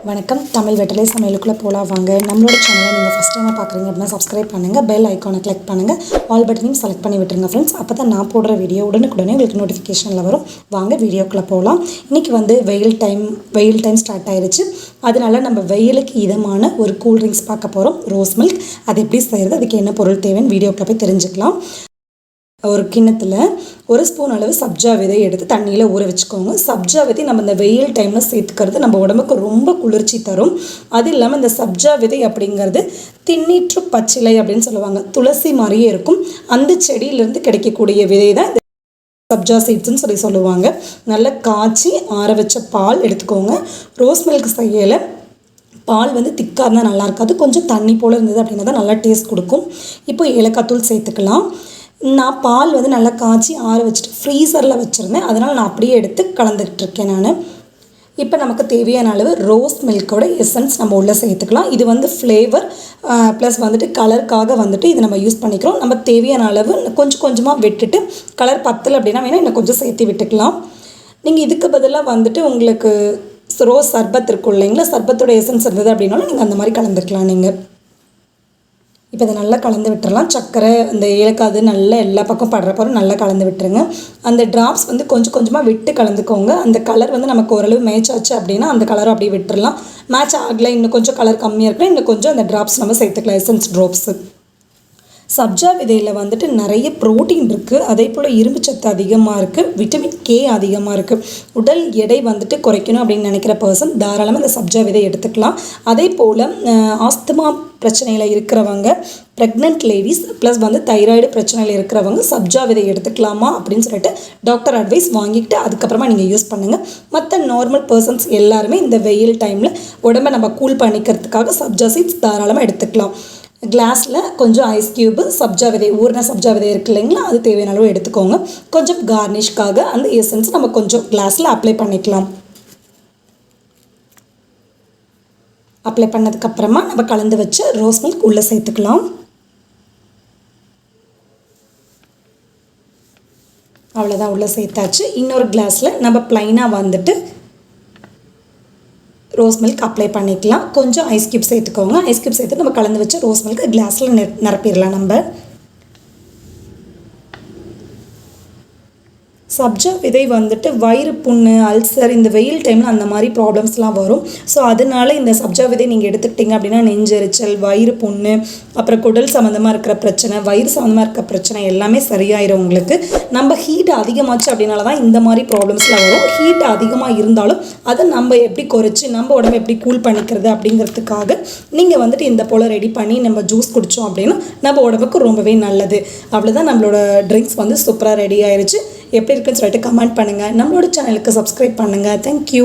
வணக்கம் தமிழ் வெற்றிலை சமையலுக்குள்ளே போகலாம் வாங்க. நம்மளோட சேனலை நீங்கள் ஃபஸ்ட் டைமாக பார்க்குறீங்க அப்படின்னா சப்ஸ்கிரைப் பண்ணுங்கள், பெல் ஐக்கானை கிளிக் பண்ணுங்கள், ஆல் பட்டனையும் செலக்ட் பண்ணி விட்டுருங்க ஃப்ரெண்ட்ஸ். அப்போ தான் நான் போடுற வீடியோ உடனுக்குடனே உங்களுக்கு நோட்டிஃபிகேஷனில் வரும். வாங்க வீடியோக்குள்ளே போகலாம். இன்றைக்கி வந்து வெயில் டைம் ஸ்டார்ட் ஆயிடுச்சு. அதனால நம்ம வெயிலுக்கு இதமான ஒரு கூல்ட்ரிங்க்ஸ் பார்க்க போகிறோம், ரோஸ் மில்க். அது எப்படி செய்கிறது, அதுக்கு என்ன பொருள் தேவைன்னு வீடியோக்குள்ளே போய் தெரிஞ்சுக்கலாம். ஒரு கிண்ணத்தில் 1 ஸ்பூன் அளவு சப்ஜா விதை எடுத்து தண்ணியில் ஊற வச்சுக்கோங்க. சப்ஜா விதை நம்ம இந்த வெயில் டைமில் சேர்த்துக்கிறது நம்ம உடம்புக்கு ரொம்ப குளிர்ச்சி தரும். அது இல்லாமல் இந்த சப்ஜா விதை அப்படிங்கிறது திண்ணீற்று பச்சிலை அப்படின்னு சொல்லுவாங்க. துளசி மாதிரியே இருக்கும். அந்த செடியிலேருந்து கிடைக்கக்கூடிய விதை தான் இந்த சப்ஜா சீட்ஸ்ன்னு சொல்லுவாங்க. நல்லா காய்ச்சி ஆற வச்ச பால் எடுத்துக்கோங்க. ரோஸ் மில்க் செய்யலை பால் வந்து திக்காக இருந்தால் நல்லா இருக்காது, கொஞ்சம் தண்ணி போல் இருந்தது அப்படின்னா தான் நல்லா டேஸ்ட் கொடுக்கும். இப்போ ஏலக்காய் தூள் சேர்த்துக்கலாம். நான் பால் வந்து நல்லா காய்ச்சி ஆற வச்சுட்டு ஃப்ரீசரில் வச்சுருந்தேன், அதனால் நான் அப்படியே எடுத்து கலந்துக்கிட்டுருக்கேன் நான். இப்போ நமக்கு தேவையான அளவு ரோஸ் மில்கோட எசன்ஸ் நம்ம உள்ளே சேர்த்துக்கலாம். இது வந்து ஃப்ளேவர் ப்ளஸ் வந்துட்டு கலருக்காக வந்துட்டு இதை நம்ம யூஸ் பண்ணிக்கிறோம். நம்ம தேவையான அளவு கொஞ்சம் கொஞ்சமாக விட்டுட்டு கலர் பத்தலை அப்படின்னா வேணால் இன்னும் கொஞ்சம் சேர்த்து விட்டுக்கலாம். நீங்கள் இதுக்கு பதிலாக வந்துட்டு உங்களுக்கு ரோஸ் சர்பத் இருக்கும் இல்லைங்களா, சர்பத்தோட எசன்ஸ் இருந்தது அப்படின்னாலும் நீங்கள் அந்த மாதிரி கலந்துக்கலாம். நீங்கள் இப்போ இதை நல்லா கலந்து விட்டுறலாம். சர்க்கரை இந்த ஏலக்காது நல்லா எல்லா பக்கம் படுற போகிற நல்லா கலந்து விட்டுருங்க. அந்த ட்ராப்ஸ் வந்து கொஞ்சம் கொஞ்சமாக விட்டு கலந்துக்கோங்க. அந்த கலர் வந்து நமக்கு ஓரளவு மேட்ச் ஆச்சு அப்படின்னா அந்த கலரும் அப்படியே விட்டுடலாம். மேட்ச் ஆகலை, இன்னும் கொஞ்சம் கலர் கம்மியாக இருக்குன்னா இன்னும் கொஞ்சம் அந்த ட்ராப்ஸ் நம்ம சேர்த்துக்கலாம், எசன்ஸ் ட்ராப்ஸு. சப்ஜா விதையில் வந்துட்டு நிறைய ப்ரோட்டீன் இருக்குது, அதே போல் இரும்பு சத்து அதிகமாக இருக்குது, விட்டமின் கே அதிகமாக இருக்குது. உடல் எடை வந்துட்டு குறைக்கணும் அப்படின்னு நினைக்கிற பர்சன் தாராளமாக இந்த சப்ஜா விதை எடுத்துக்கலாம். அதே போல் ஆஸ்துமா பிரச்சனையில் இருக்கிறவங்க, ப்ரெக்னென்ட் லேடிஸ் ப்ளஸ் வந்து தைராய்டு பிரச்சனையில் இருக்கிறவங்க சப்ஜா விதை எடுத்துக்கலாமா அப்படின்னு சொல்லிட்டு டாக்டர் அட்வைஸ் வாங்கிக்கிட்டு அதுக்கப்புறமா நீங்கள் யூஸ் பண்ணுங்கள். மற்ற நார்மல் பர்சன்ஸ் எல்லாருமே இந்த வெயில் டைமில் உடம்பை நம்ம கூல் பண்ணிக்கிறதுக்காக சப்ஜா சீட்ஸ் தாராளமாக எடுத்துக்கலாம். கிளாஸில் கொஞ்சம் ஐஸ் க்யூபு, சப்ஜா விதை, ஊறின சப்ஜா விதை இருக்குது இல்லைங்களா, அது தேவையான அளவு எடுத்துக்கோங்க. கொஞ்சம் கார்னிஷ்காக அந்த எசன்ஸ் நம்ம கொஞ்சம் கிளாஸில் அப்ளை பண்ணிக்கலாம். அப்ளை பண்ணதுக்கப்புறமா நம்ம கலந்து வச்சு ரோஸ் மில்க் உள்ளே சேர்த்துக்கலாம். அவ்வளோதான், உள்ளே சேர்த்தாச்சு. இன்னொரு கிளாஸில் நம்ம ப்ளைனாக வந்துட்டு ரோஸ் மில்க் அப்ளை பண்ணிக்கலாம். கொஞ்சம் ஐஸ் க்யூப் சேர்த்துக்கோங்க. ஐஸ் க்யூப் சேர்த்து நம்ம கலந்து வச்சு ரோஸ் மில்க் கிளாஸில் நிரப்பிடலாம். நம்ம சப்ஜா விதை வந்துட்டு வயிறு புண்ணு, அல்சர், இந்த வெயில் டைமில் அந்த மாதிரி ப்ராப்ளம்ஸ்லாம் வரும். ஸோ அதனால இந்த சப்ஜா விதை நீங்கள் எடுத்துக்கிட்டிங்க அப்படின்னா நெஞ்செரிச்சல், வயிறு புண்ணு, அப்புறம் குடல் சம்மந்தமாக இருக்கிற பிரச்சனை, வயிறு சம்மந்தமாக இருக்கிற பிரச்சனை எல்லாமே சரியாயிடும் உங்களுக்கு. நம்ம ஹீட் அதிகமாச்சு அப்படின்னால தான் இந்த மாதிரி ப்ராப்ளம்ஸ்லாம் வரும். ஹீட் அதிகமாக இருந்தாலும் அதை நம்ம எப்படி குறைச்சி நம்ம உடம்பு எப்படி கூல் பண்ணிக்கிறது அப்படிங்கிறதுக்காக நீங்கள் வந்துட்டு இந்த போல் ரெடி பண்ணி நம்ம ஜூஸ் குடித்தோம் அப்படின்னா நம்ம உடம்புக்கு ரொம்பவே நல்லது. அவ்வளோதான், நம்மளோட ட்ரிங்க்ஸ் வந்து சூப்பராக ரெடி ஆயிடுச்சு. எப்படி இருக்குன்னு சொல்லிட்டு கமெண்ட் பண்ணுங்கள். நம்மளோட சேனலுக்கு சப்ஸ்கிரைப் பண்ணுங்கள். தேங்க்யூ.